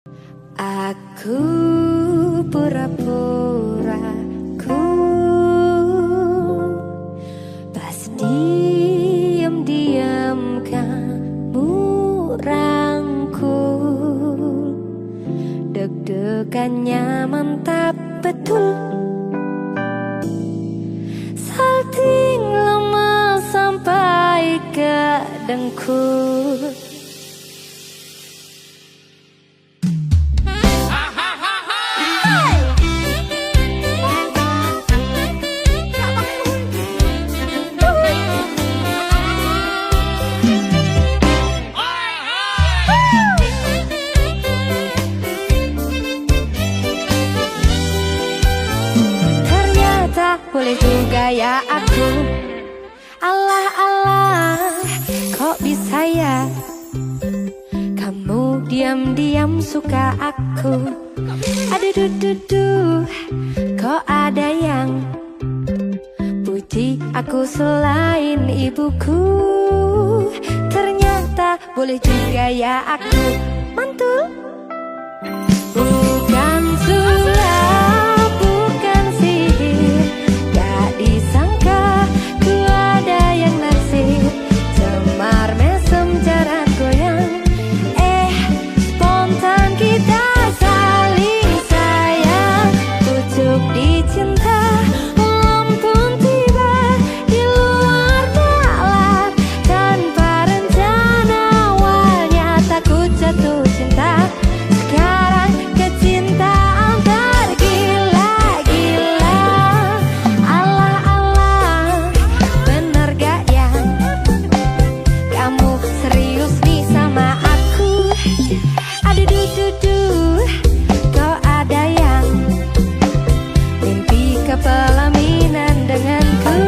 Aku pura-pura ku pas diam-diam kamu rangkul, deg-degannya mantap betul, salting lemah sampai ke dengkul. Boleh juga ya aku, Allah Allah, kok bisa ya kamu diam-diam suka aku. Aduh duh duh duh, kok ada yang puji aku selain ibuku. Ternyata boleh juga ya aku mantul. Bukan sulap, bukan sihir, gak disangka ku ada yang naksir. Cemar mesem jarak goyang, spontan kita saling sayang. Pucuk dicinta, lampun tiba di luar nalar. Tanpa rencana awalnya takut jatuh cinta. Sekarang kecintaan tergila-gila. Allah Allah, bener gak ya kamu serius nih sama aku? Aduh duh duh duh, kok ada yang mimpi kepelaminan denganku.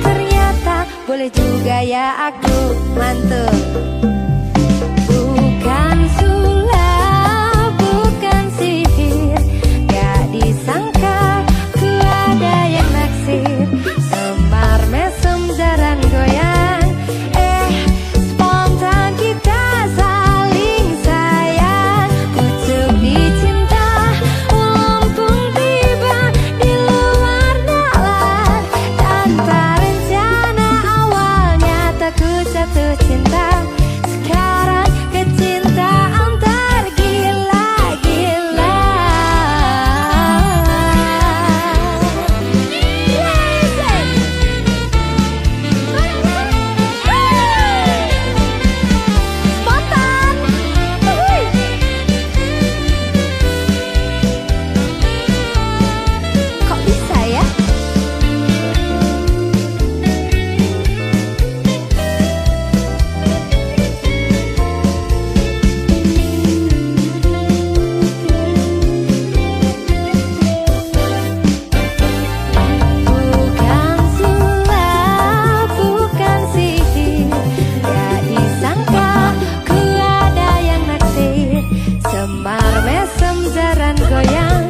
Ternyata boleh juga ya aku mantul. Bukan sulap, bukan sihir, gak disangka ku ada yang naksir. Semar mesem jarang goyang, spontan kita saling sayang. Pucuk dicinta, lampung tiba di luar nalar. Tanpa rencana awalnya takut jatuh cinta. Sekarang kecintaan tergila-gila. Spontan, kok bisa ya? Bukan sulap, bukan sihir, gak disangka ku ada yang naksir. Semar mesem jaran goyang,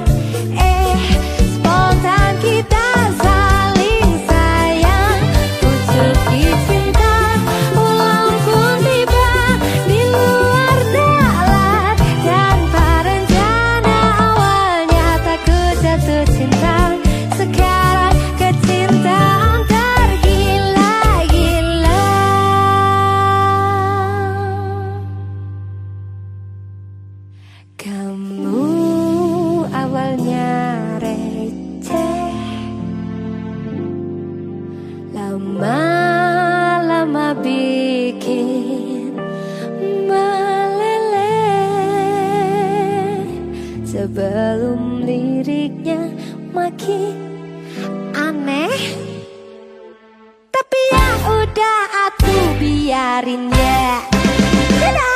spontan kita saling sayang. Pucuk dicinta, lampun tiba di luar nalar. Tanpa rencana awalnya takut jatuh cinta. Sekarang kecintaan tergila-gila. Kamu awalnya receh, lama-lama bikin meleleh. Sebelum liriknya makin aneh, tapi ya udah aku biarin ya. Dadah.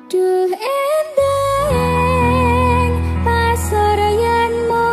Duh endang pasorayanmu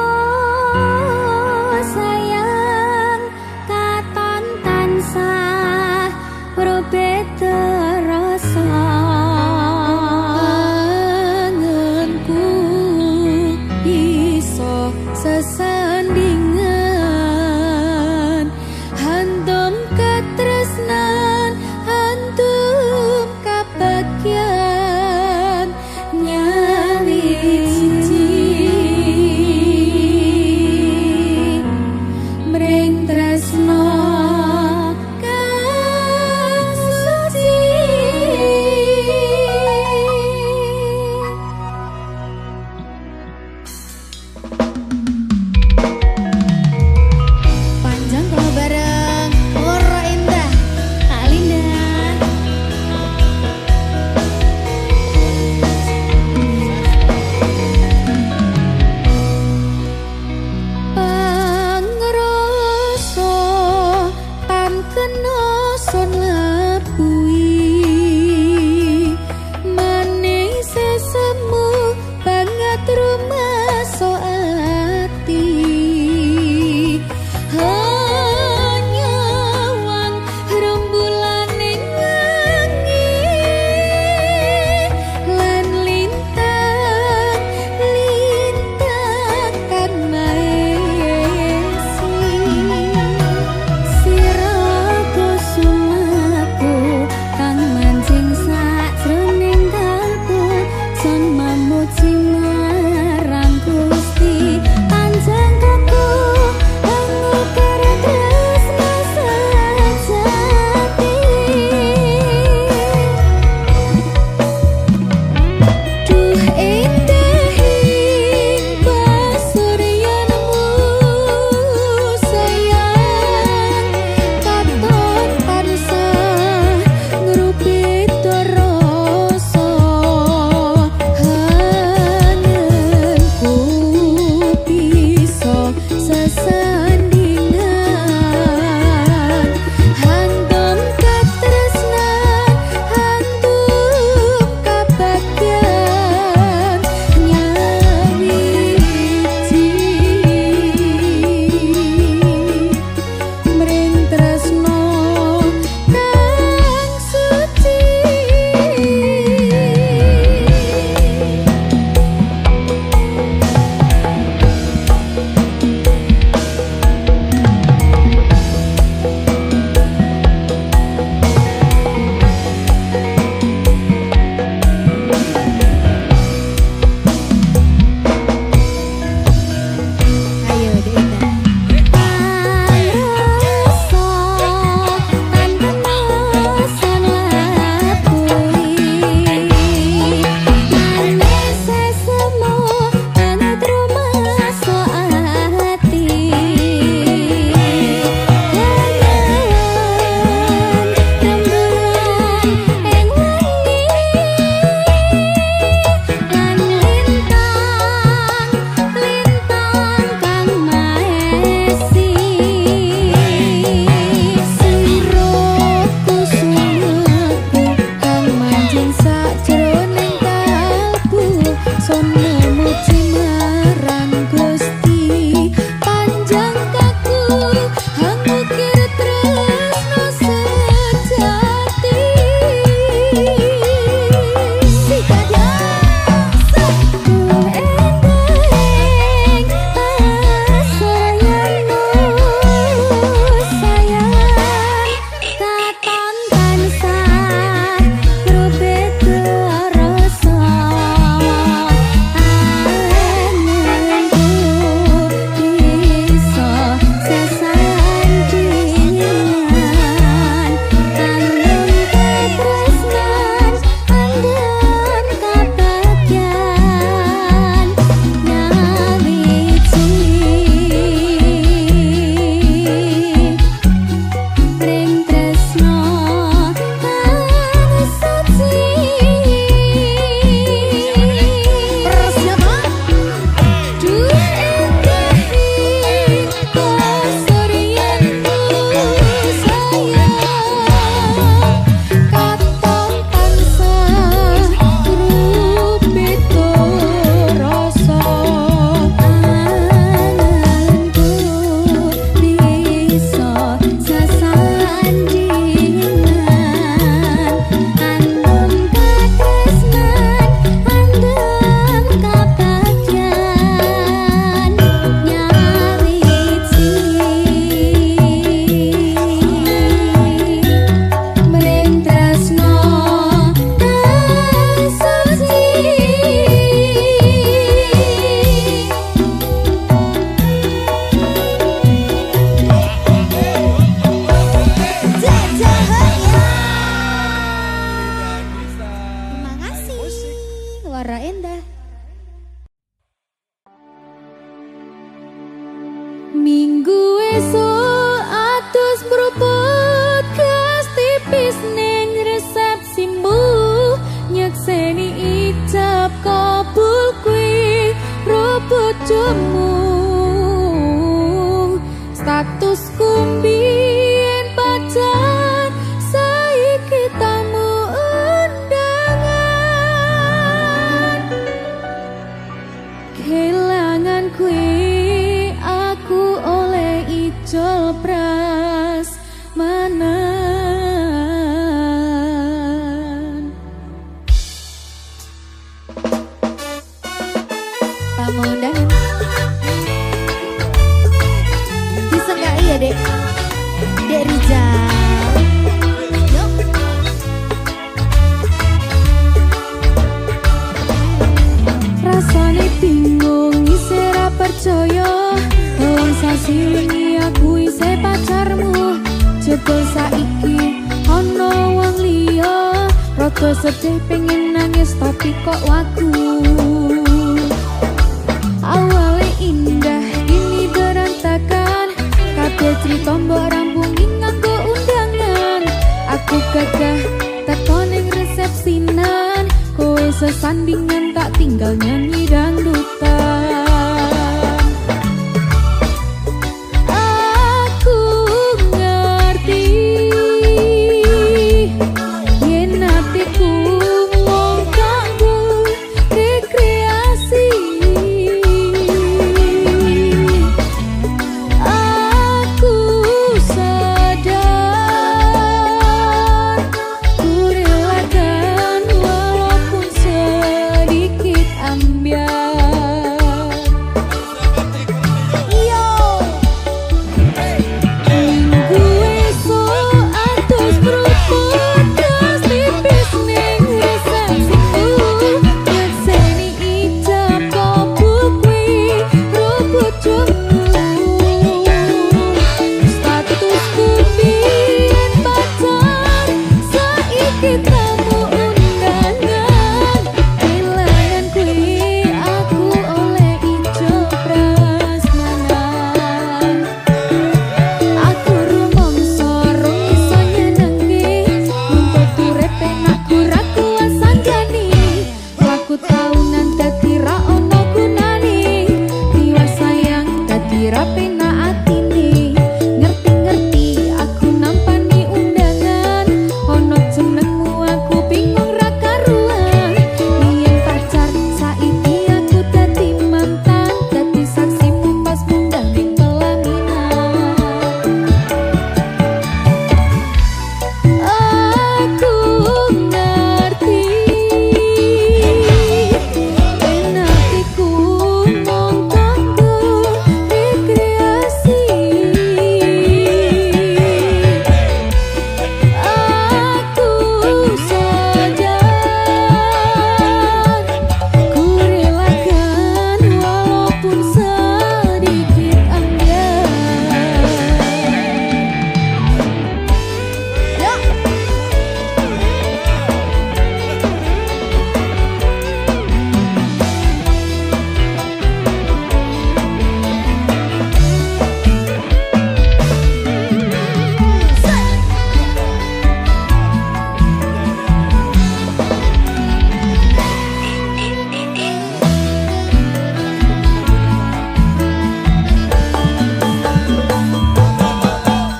wingi aku isih pacarmu, jebul saiki ana wong liya. Rada sedih pengen nangis tapi kok wagu. Awale indah kini berantakan, kabeh crita mbok rampungi nganggo undangan. Aku gagah teko ning resepsinan, kowe sesandingan tak tinggal nyanyi dangdutan. Aku ngerti yen atiku mung kanggo rekreasi. Aku sadar ku relakan walaupun sedikit ambiar. Minggu esok atus beruput gas tipis ning resepsiku, nyekseni ijab kabul kuwi rebut jomu. Statusku biyen pacar, saiki tamu undangan. Kelangan kuwi aku oleh ijo prasmanan. Aku rumangsa rong iso nyenengke, nuntut urip penak ora kuasa jani. Laku taunan dadi ra ono gunane, liwat sayang dadi ra penak atine. Ngerti-ngerti aku nampani undangan, ono jenengmu aku bingung ra karuan. Biyen pacar saiki aku dadi mantan, dadi saksimu pas munggah ning pelaminan. Aku ngerti yen atiku mung kanggo rekreasi. Aku sadar ku relakan walaupun sedikit ambiar.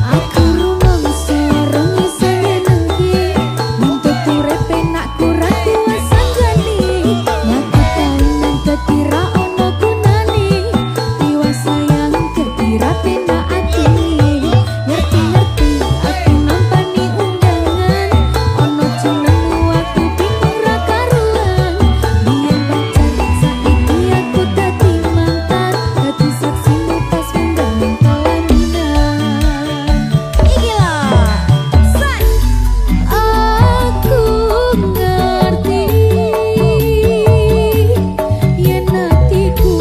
Aku rumangsa rong iso nyenengke, nuntut urip penak ora kuasa jani. Laku taunan dadi ra ono gunane, liwat sayang dadi ra penak atine. Ngerti-ngerti aku nampani undangan, ono jenengmu aku bingung ra karuan. Biyen pacar saiki aku dadi mantan, dadi saksimu pas munggah ning pelaminan. Iki lho, aku ngerti yen atiku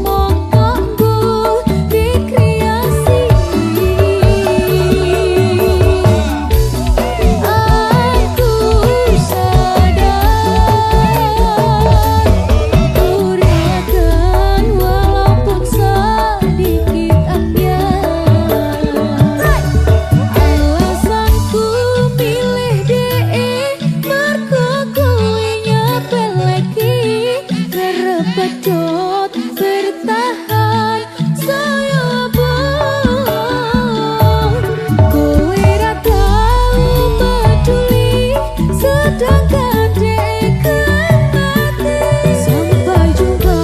mung kanggo rekreasi. Aku sadar ku relakan walaupun sedikit ambiar. Alasanku milih DE mergo kuwi nyepeleki, kerep pedot bertahan saya bong. Kowe ra tau peduli, sedangkan DE kemati. Sampai jumpa,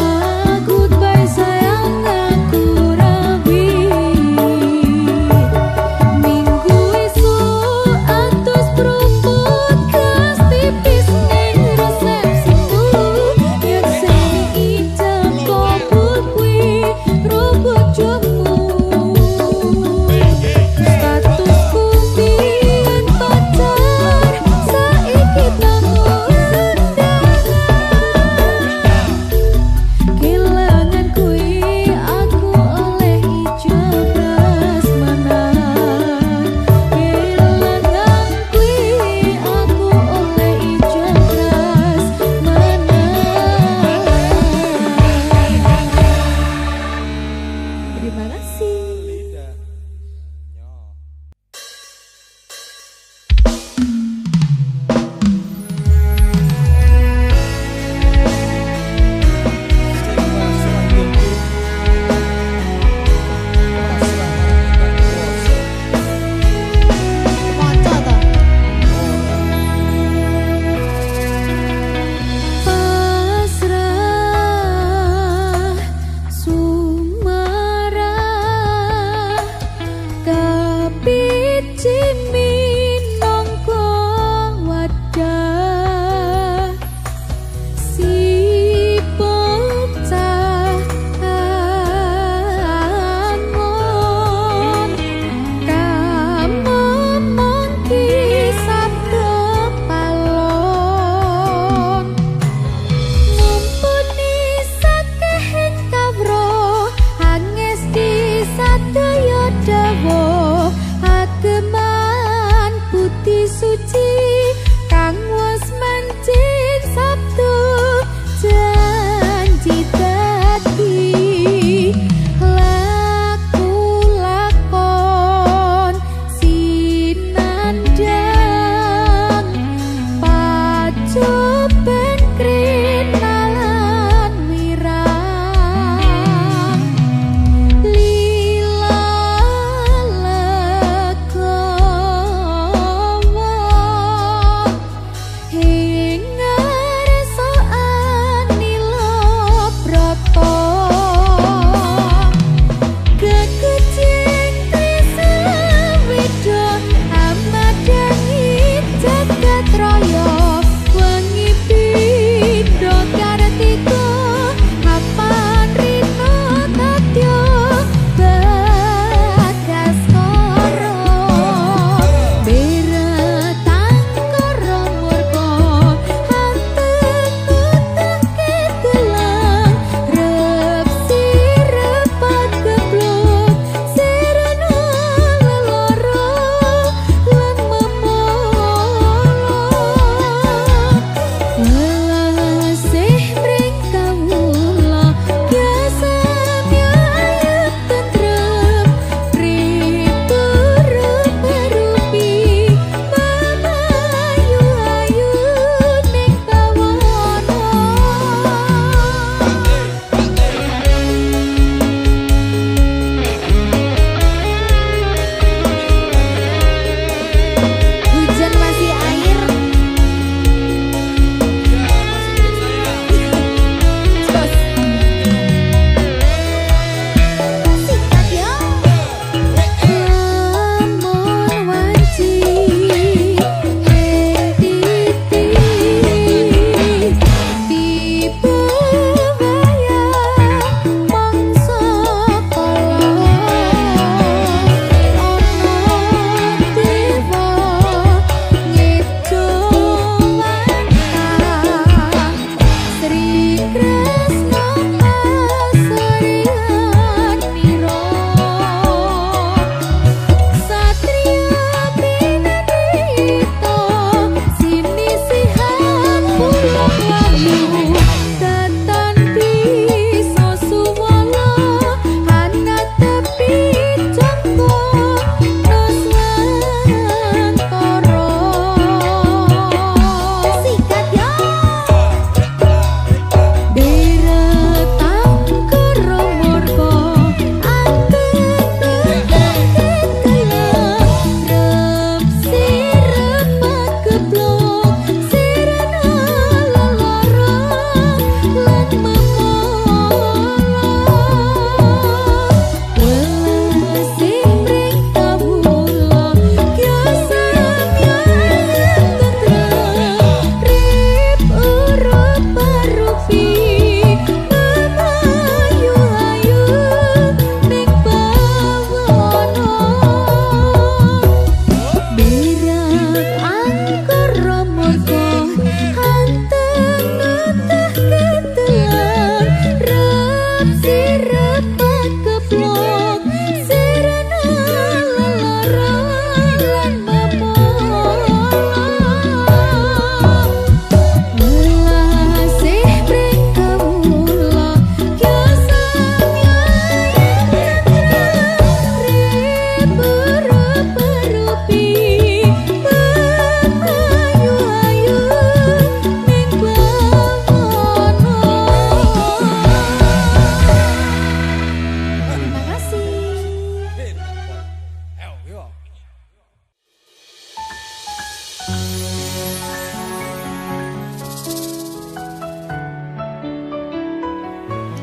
goodbye sayang, aku rabi. Minggu esok atus beruput gas tipis ning resepsiku, nyekseni ijab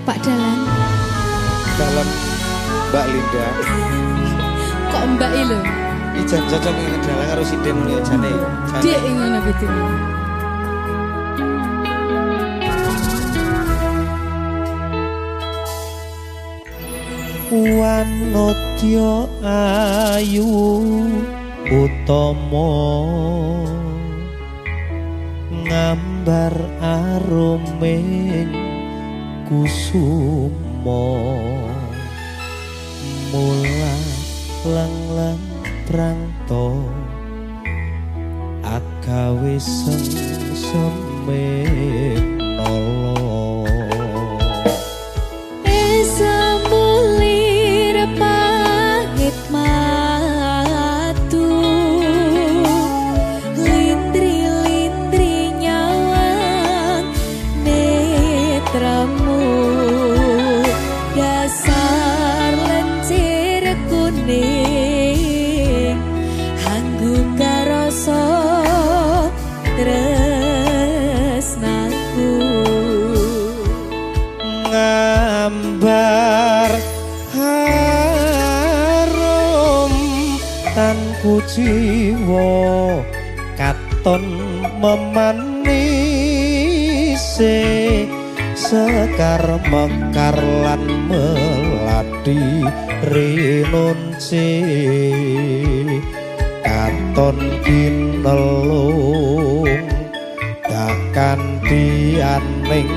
Pak Dalan. Dalan Mbak Linda. Kok Mbak lho? Ijan cocok ing dalan karo sinden ya jane. Dik ngono gitu. Wanodya ayu utama ngambar aruming kusuma mula lang-lang prangto agawe sengseme nolo ngambar harum tanku jiwa katon memanise sekar mekar lan melati rinunce katon kinelung dakanthi aning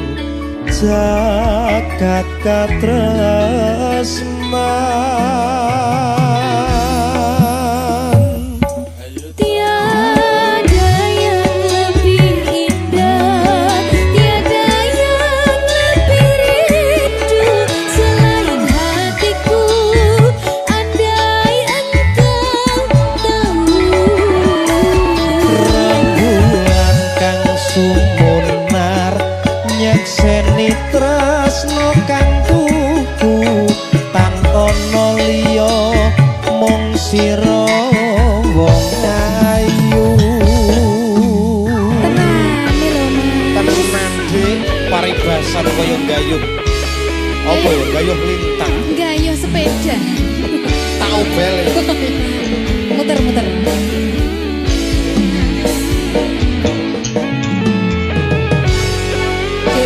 jagat katresnan tiada yang lebih indah, tiada yang lebih rindu selain hatiku. Andai engkau tahu rembulan kang sumunar nyekseni tresno kang tuku tanpa liya mung sira wong ayu tenan dik paribasan kaya gayuh apa ya gayuh lintang gayuh sepeda tak obel muter-muter.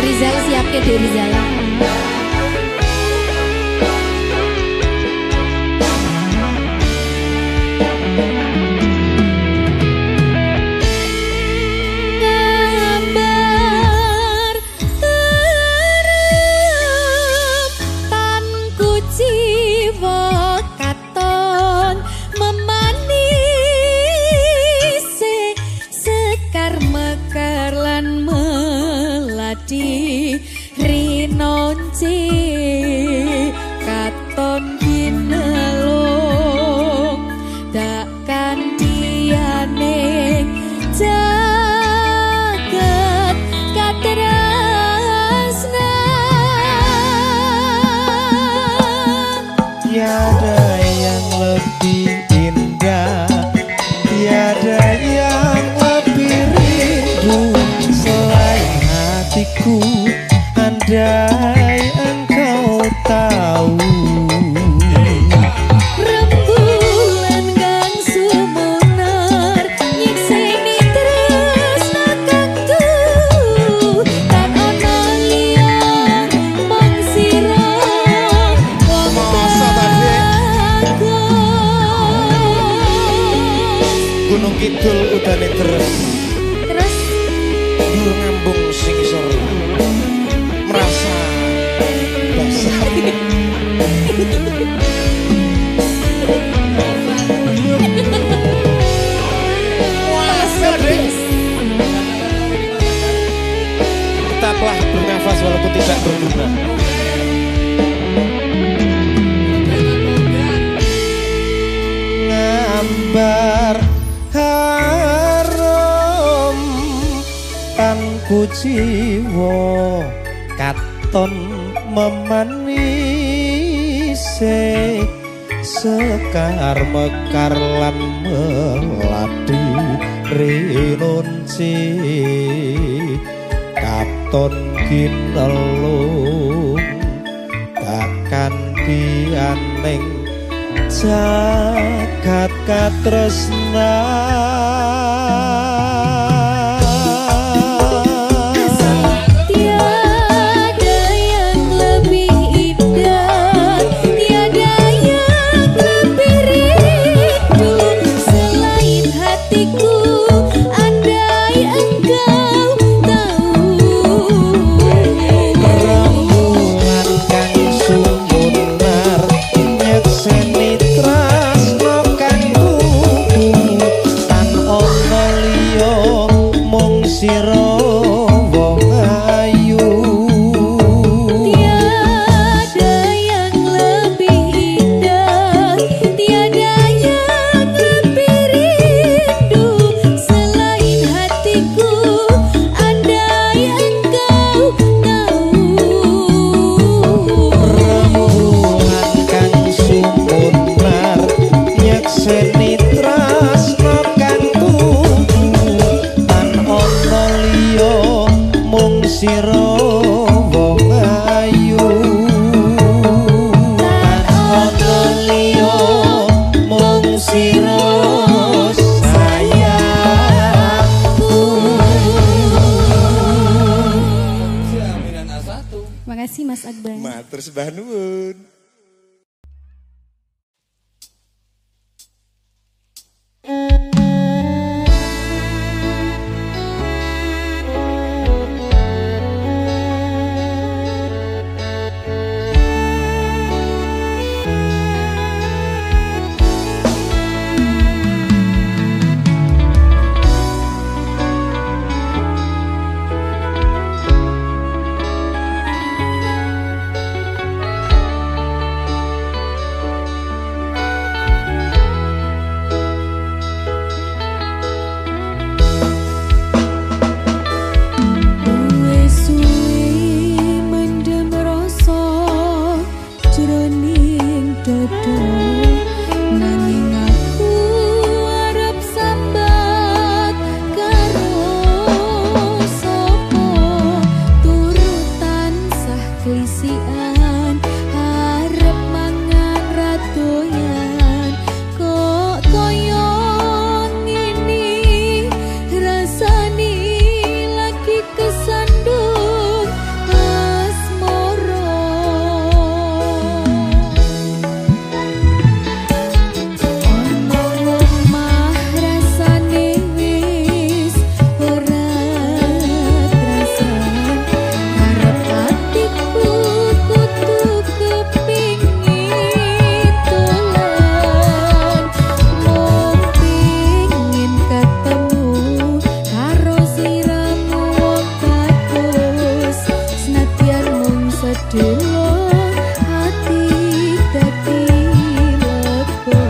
Rizal siap ke Rizal. Gambar nonci katon kinelung dak kandiane jagat katerasna tiada yang lebih indah, tiada yang lebih rindu selain hatiku. Andai engkau tahu rembulan kang sumunar nyekseni tresna kanggo kan ana liya mung sira wong Gunung Kidul udane terus terus dur ngambung sing isor merasa basah. Tetaplah bernafas walaupun tidak berguna. Ngambar harum tanku jiwa katon memanise sekar mekar lan melati rinunci katon kinelung takkan pianeng jagat katresna. Makasih Mas Akbar. Matur sembah nuwun. Hatiku sedelo hati dadi lego.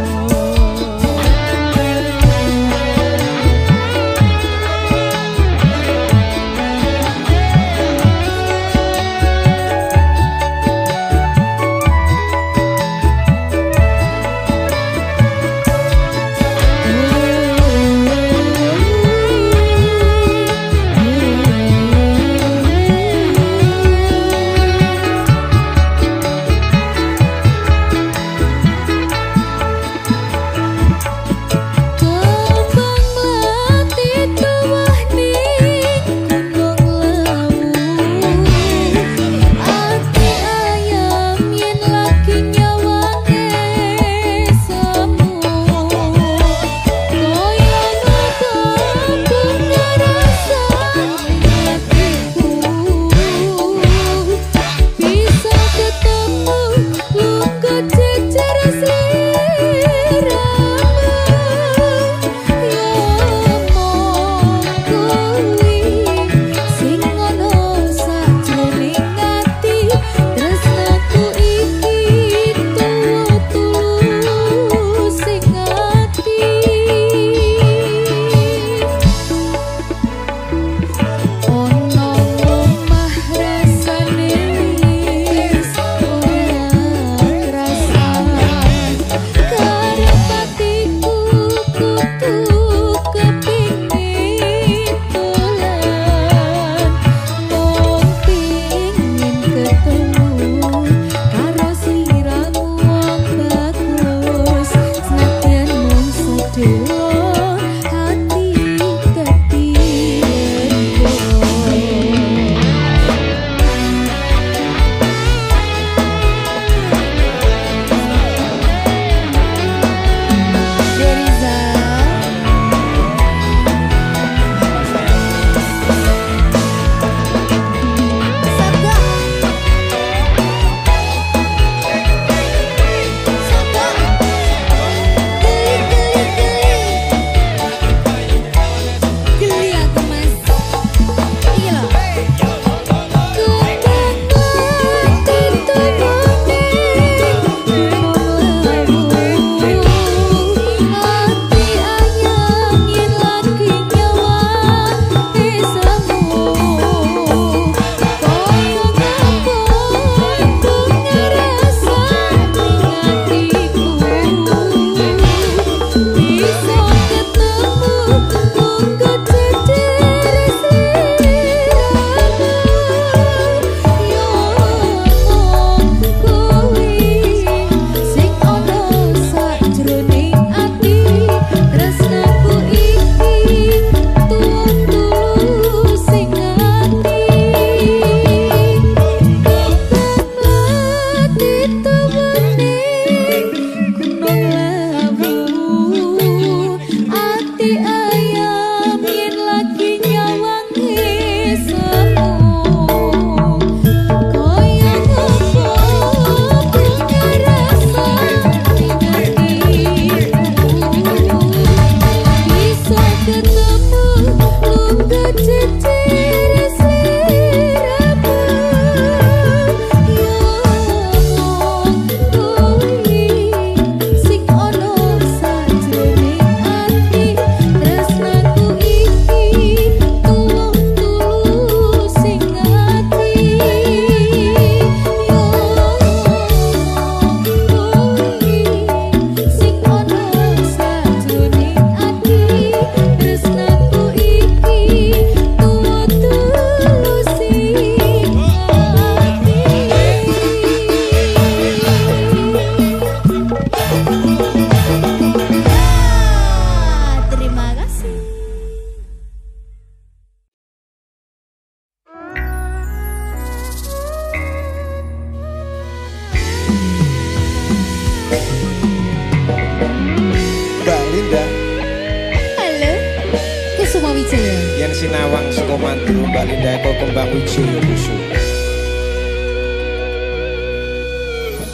Sinawang Sukomantru Mbak Linda Eko Kembang Wijaya Kusu.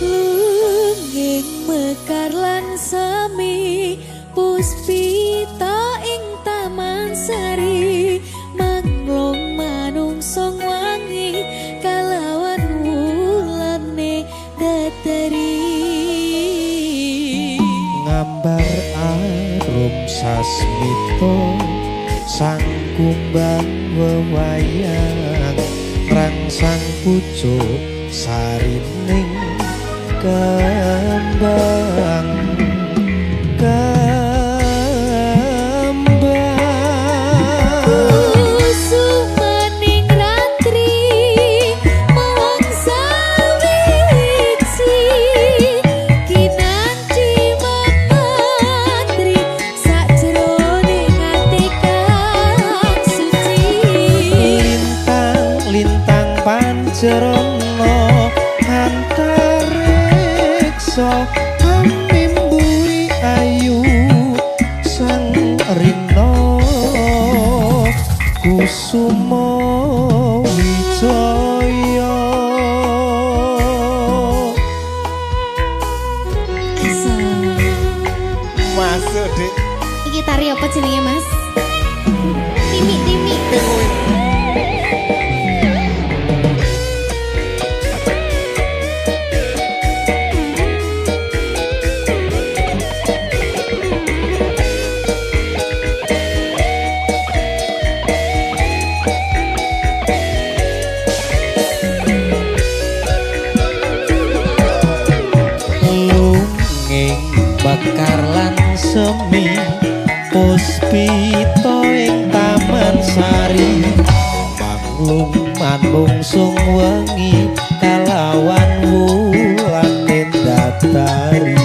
Lunging mekar lan sami puspita ing taman sari manglong manungsong wangi kalawan sambar arum sasmito sang kumbang wewayang rangsang pucuk sarining kembang Sumaning ratri mangsa wiji kinanti mematri sajroning ati kang suci lintang pancerana antareksa mimbui ayu sang rina kusuma wijaya masuk Dik. Iki tari apa jenenge Mas? Timi. Bakar lan semi puspita ing taman sari manglung manungsung wengi kalawan wulan datari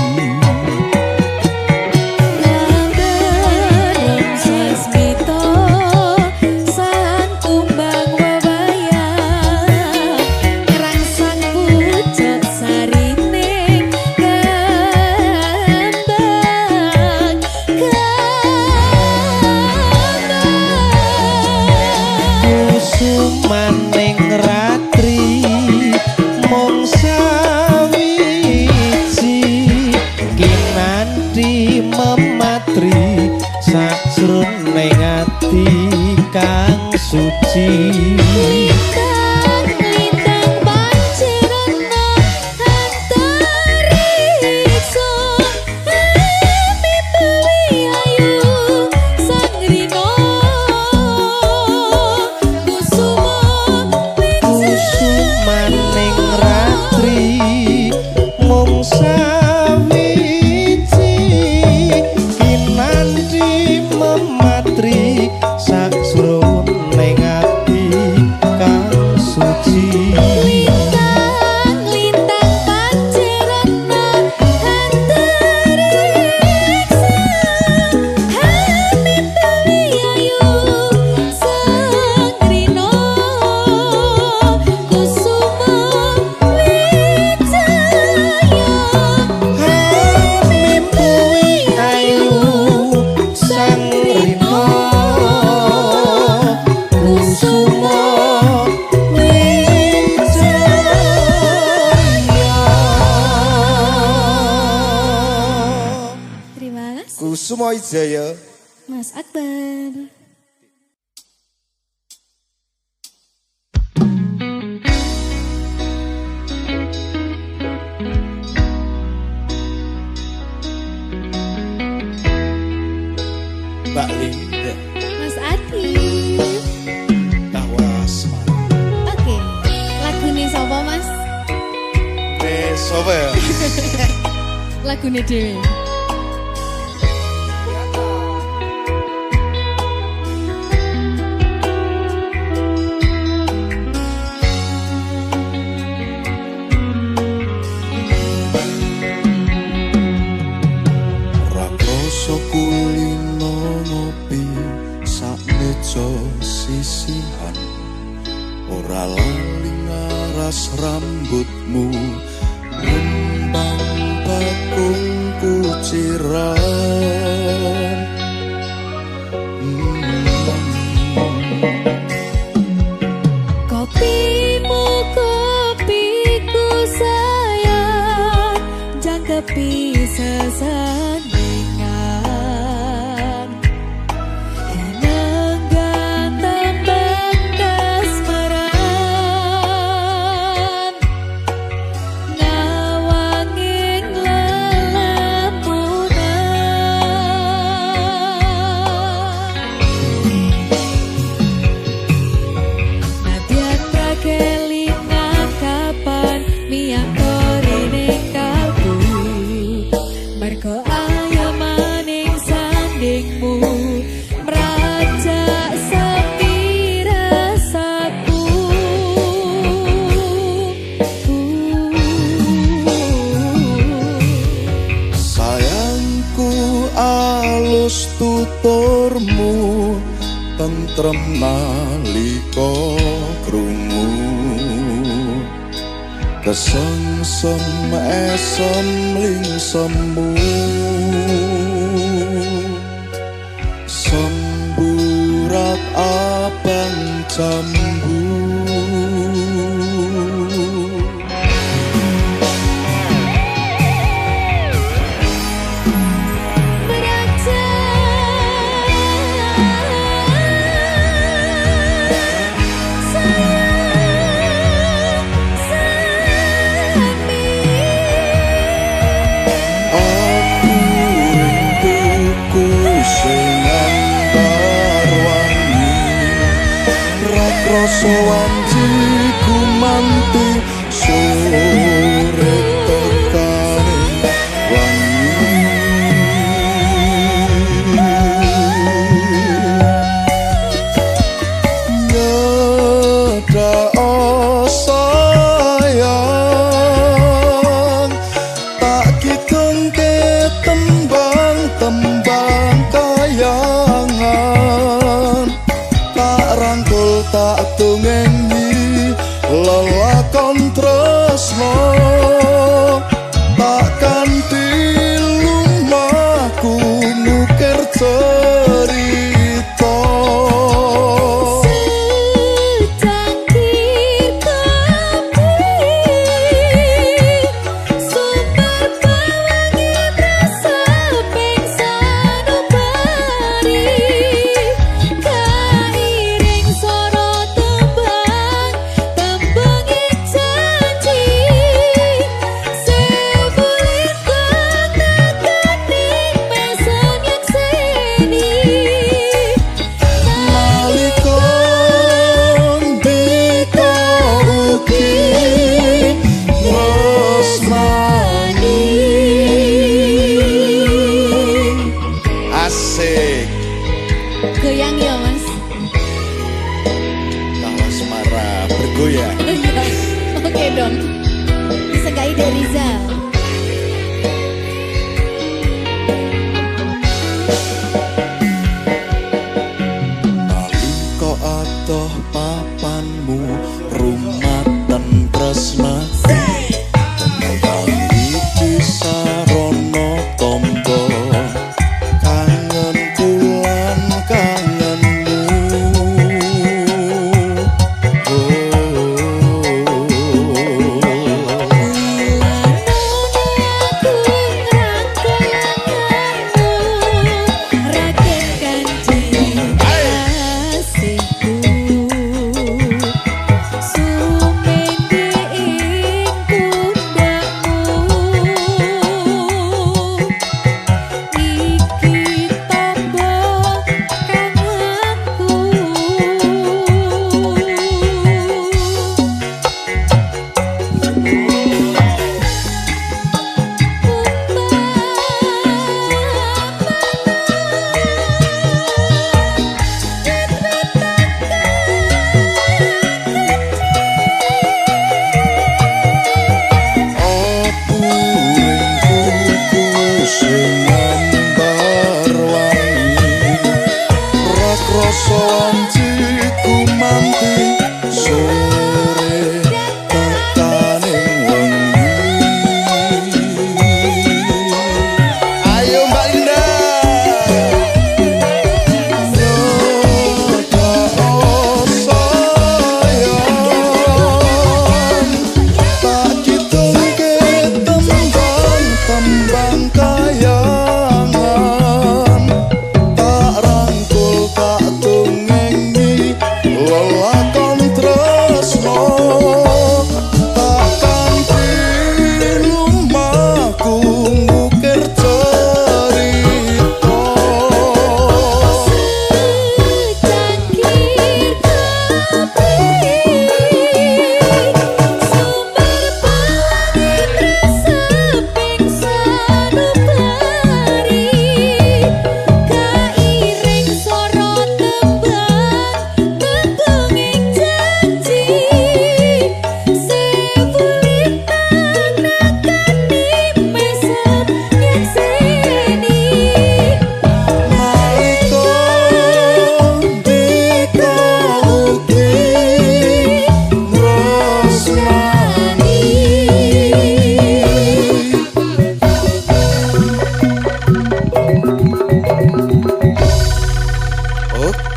maning ratri mung sawiji kinanti mematri sajroning ati kang suci Lintang pancerana antariksa mimbui ayu sang rina maning ratri mung sawiji kinanti mematri sajroning ati kang suci lintang pancerana antariksa mimbui ayu sang rina mimpui ayu sang rina kusuma wijaya Terima kasih Kusuma Wijaya. Mas Akbar. Mbak Linda Mas Adi. Tawas. Oke, lagune sapa Mas? Sapa ya? Lagune dhewe. Rakrasa kulino ngopi sak meja sisihan ora lali ngaras rambutmu ngembang bakung kuciran Kopimu kopiku sayang jangkepi sesandingan Enenggan tembang kasmaran Ngawanging lelamunan tuturmu tentrem nalika krungu kesengsem esem lingsemu semburat abang jambu rasa wanci gumanti sore tekane wangi nyeda sayang tak kidungke tembang-tembang kayangan tak rangkul tak tungengi lelakon tresno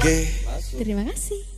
Nggih. Terima kasih.